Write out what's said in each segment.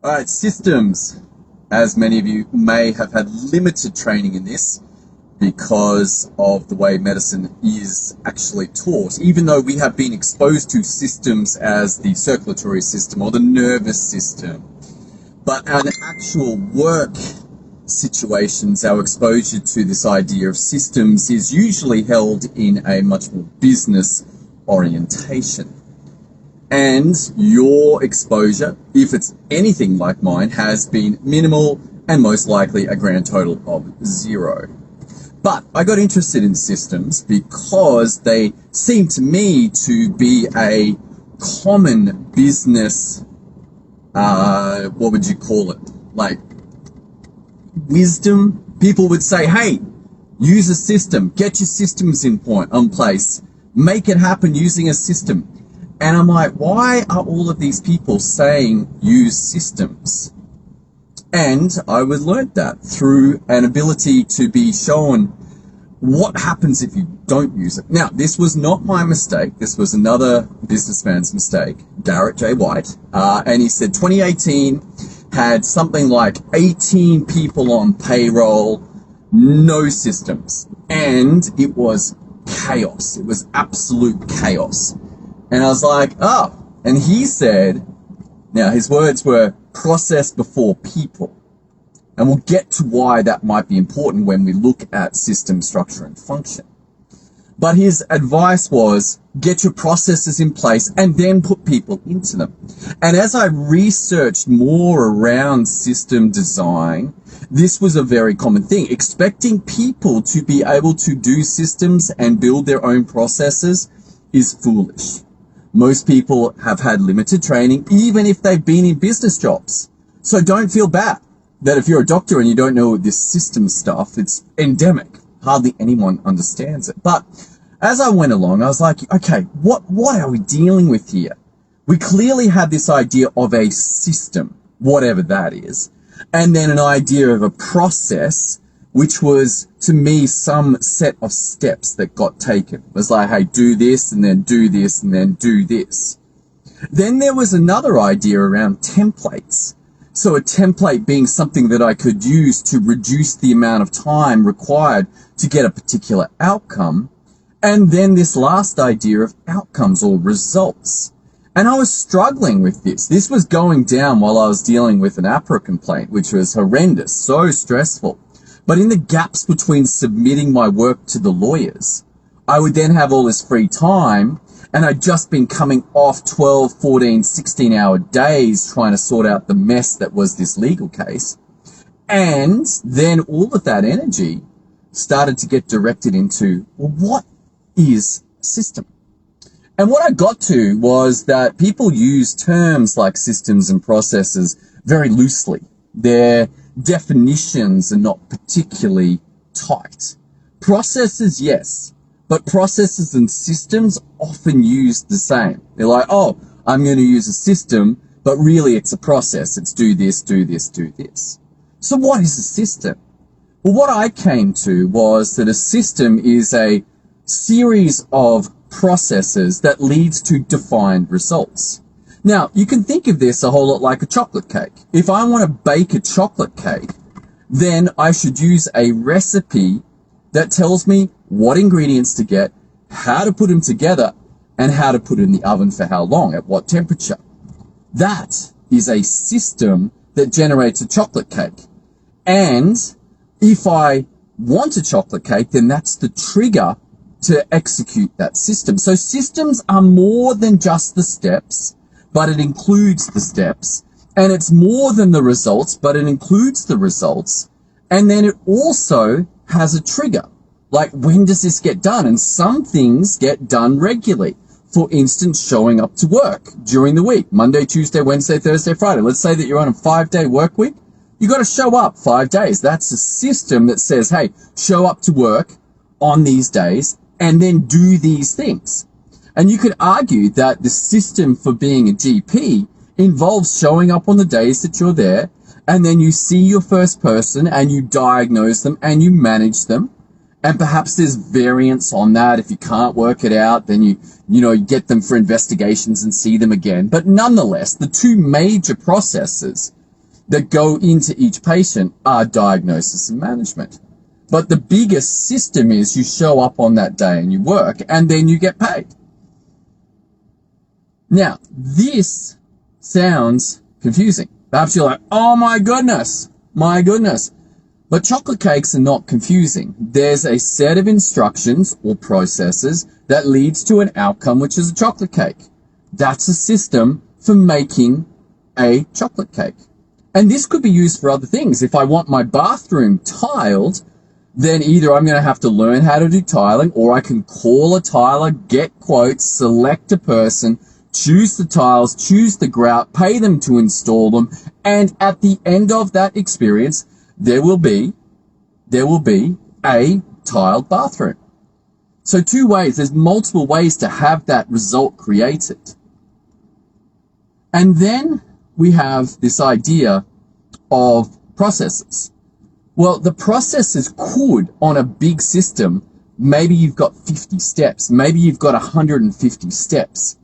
All right, systems. As many of you may have had limited training in this because of the way medicine is actually taught, even though we have been exposed to systems as the circulatory system or the nervous system. But in actual work situations, our exposure to this idea of systems is usually held in a much more business orientation. And your exposure, if it's anything like mine, has been minimal and most likely a grand total of 0. But I got interested in systems because they seem to me to be a common business, what would you call it? Like wisdom. People would say, hey, use a system, get your systems in place, make it happen using a system. And I'm like, why are all of these people saying use systems? And I was learned that through an ability to be shown what happens if you don't use it. Now, this was not my mistake. This was another businessman's mistake, Garrett J. White. And he said 2018 had something like 18 people on payroll, no systems. And it was chaos. It was absolute chaos. And I was like, oh, and he said, now his words were process before people. And we'll get to why that might be important when we look at system structure and function. But his advice was get your processes in place and then put people into them. And as I researched more around system design, this was a very common thing. Expecting people to be able to do systems and build their own processes is foolish. Most people have had limited training, even if they've been in business jobs. So don't feel bad that if you're a doctor and you don't know this system stuff, it's endemic. Hardly anyone understands it. But as I went along, I was like, okay, what are we dealing with here? We clearly had this idea of a system, whatever that is, and then an idea of a process, which was, to me, some set of steps that got taken. It was like, hey, do this, and then do this, and then do this. Then there was another idea around templates. So a template being something that I could use to reduce the amount of time required to get a particular outcome. And then this last idea of outcomes or results. And I was struggling with this. This was going down while I was dealing with an APRA complaint, which was horrendous, so stressful. But in the gaps between submitting my work to the lawyers, I would then have all this free time, and I'd just been coming off 12, 14, 16-hour days trying to sort out the mess that was this legal case. And then all of that energy started to get directed into, well, what is a system? And what I got to was that people use terms like systems and processes very loosely. Their definitions are not particularly tight. Processes, yes, but processes and systems often used the same. They're like, oh, I'm going to use a system, but really it's a process. It's do this, do this, do this. So what is a system? Well, what I came to was that a system is a series of processes that leads to defined results. Now, you can think of this a whole lot like a chocolate cake. If I want to bake a chocolate cake, then I should use a recipe that tells me what ingredients to get, how to put them together, and how to put it in the oven for how long, at what temperature. That is a system that generates a chocolate cake. And if I want a chocolate cake, then that's the trigger to execute that system. So systems are more than just the steps, but it includes the steps, and it's more than the results, but it includes the results, and then it also has a trigger. Like, when does this get done? And some things get done regularly. For instance, showing up to work during the week, Monday, Tuesday, Wednesday, Thursday, Friday. Let's say that you're on a 5-day work week. You got to show up 5 days. That's a system that says, hey, show up to work on these days and then do these things. And you could argue that the system for being a GP involves showing up on the days that you're there, and then you see your first person and you diagnose them and you manage them. And perhaps there's variance on that. If you can't work it out, then you get them for investigations and see them again. But nonetheless, the two major processes that go into each patient are diagnosis and management. But the biggest system is you show up on that day and you work, and then you get paid. Now, this sounds confusing. Perhaps you're like, oh my goodness. But chocolate cakes are not confusing. There's a set of instructions or processes that leads to an outcome, which is a chocolate cake. That's a system for making a chocolate cake. And this could be used for other things. If I want my bathroom tiled, then either I'm going to have to learn how to do tiling, or I can call a tiler, get quotes, select a person, choose the tiles, choose the grout, pay them to install them, and at the end of that experience, there will be a tiled bathroom. So two ways, there's multiple ways to have that result created. And then we have this idea of processes. Well, the processes could, on a big system, maybe you've got 50 steps, maybe you've got 150 steps.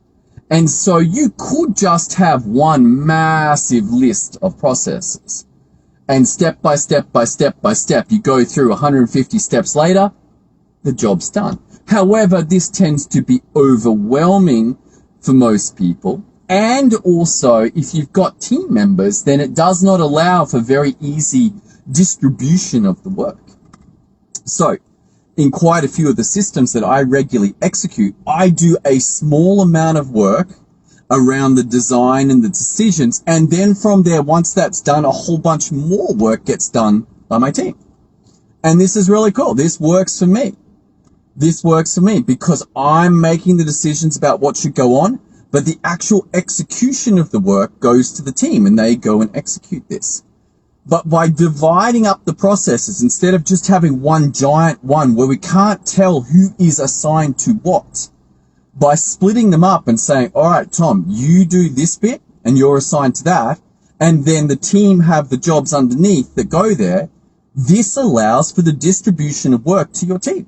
And so you could just have one massive list of processes. And step by step, you go through 150 steps later, the job's done. However, this tends to be overwhelming for most people. And also, if you've got team members, then it does not allow for very easy distribution of the work. So, in quite a few of the systems that I regularly execute, I do a small amount of work around the design and the decisions, and then from there, once that's done, a whole bunch more work gets done by my team. And this is really cool. This works for me. This works for me because I'm making the decisions about what should go on, but the actual execution of the work goes to the team and they go and execute this. But by dividing up the processes, instead of just having one giant one where we can't tell who is assigned to what, by splitting them up and saying, all right, Tom, you do this bit and you're assigned to that, and then the team have the jobs underneath that go there, this allows for the distribution of work to your team.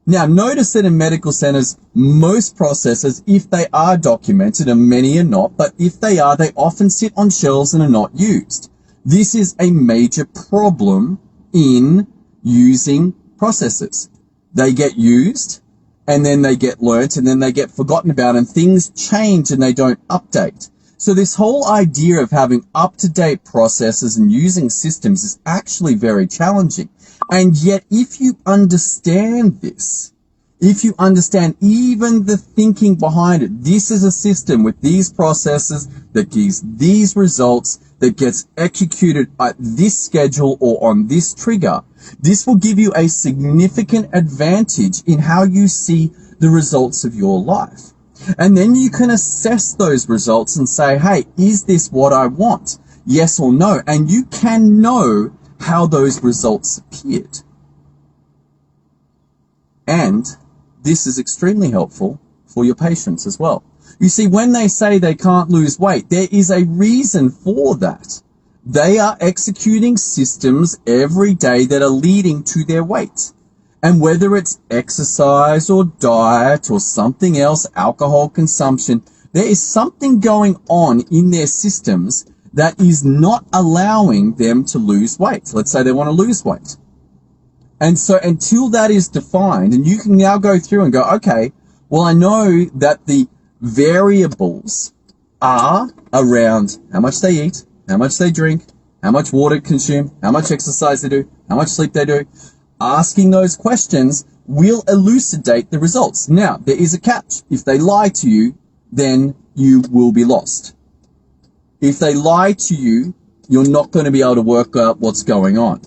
Now, notice that in medical centers, most processes, if they are documented, and many are not, but if they are, they often sit on shelves and are not used. This is a major problem in using processes. They get used, and then they get learnt, and then they get forgotten about, and things change and they don't update. So this whole idea of having up-to-date processes and using systems is actually very challenging. And yet, if you understand this, if you understand even the thinking behind it, this is a system with these processes that gives these results, that gets executed at this schedule or on this trigger, this will give you a significant advantage in how you see the results of your life. And then you can assess those results and say, hey, is this what I want? Yes or no? And you can know how those results appeared. And this is extremely helpful for your patients as well. You see, when they say they can't lose weight, there is a reason for that. They are executing systems every day that are leading to their weight. And whether it's exercise or diet or something else, alcohol consumption, there is something going on in their systems that is not allowing them to lose weight. Let's say they want to lose weight. And so until that is defined, and you can now go through and go, okay, well, I know that the variables are around how much they eat, how much they drink, how much water consume, how much exercise they do, how much sleep they do. Asking those questions will elucidate the results. Now, there is a catch. If they lie to you, then you will be lost. If they lie to you, you're not going to be able to work out what's going on.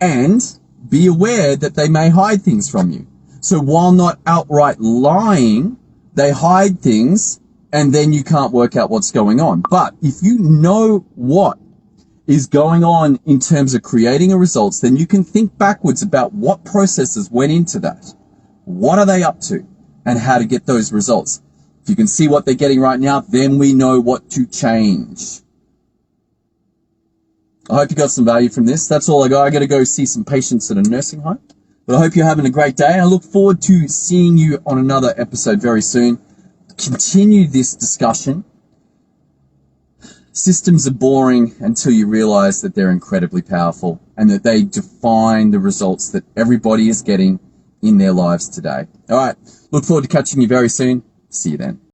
And be aware that they may hide things from you. So while not outright lying, they hide things and then you can't work out what's going on. But if you know what is going on in terms of creating a results, then you can think backwards about what processes went into that. What are they up to and how to get those results? If you can see what they're getting right now, then we know what to change. I hope you got some value from this. That's all I got. I got to go see some patients at a nursing home. But I hope you're having a great day. I look forward to seeing you on another episode very soon. Continue this discussion. Systems are boring until you realize that they're incredibly powerful and that they define the results that everybody is getting in their lives today. All right. Look forward to catching you very soon. See you then.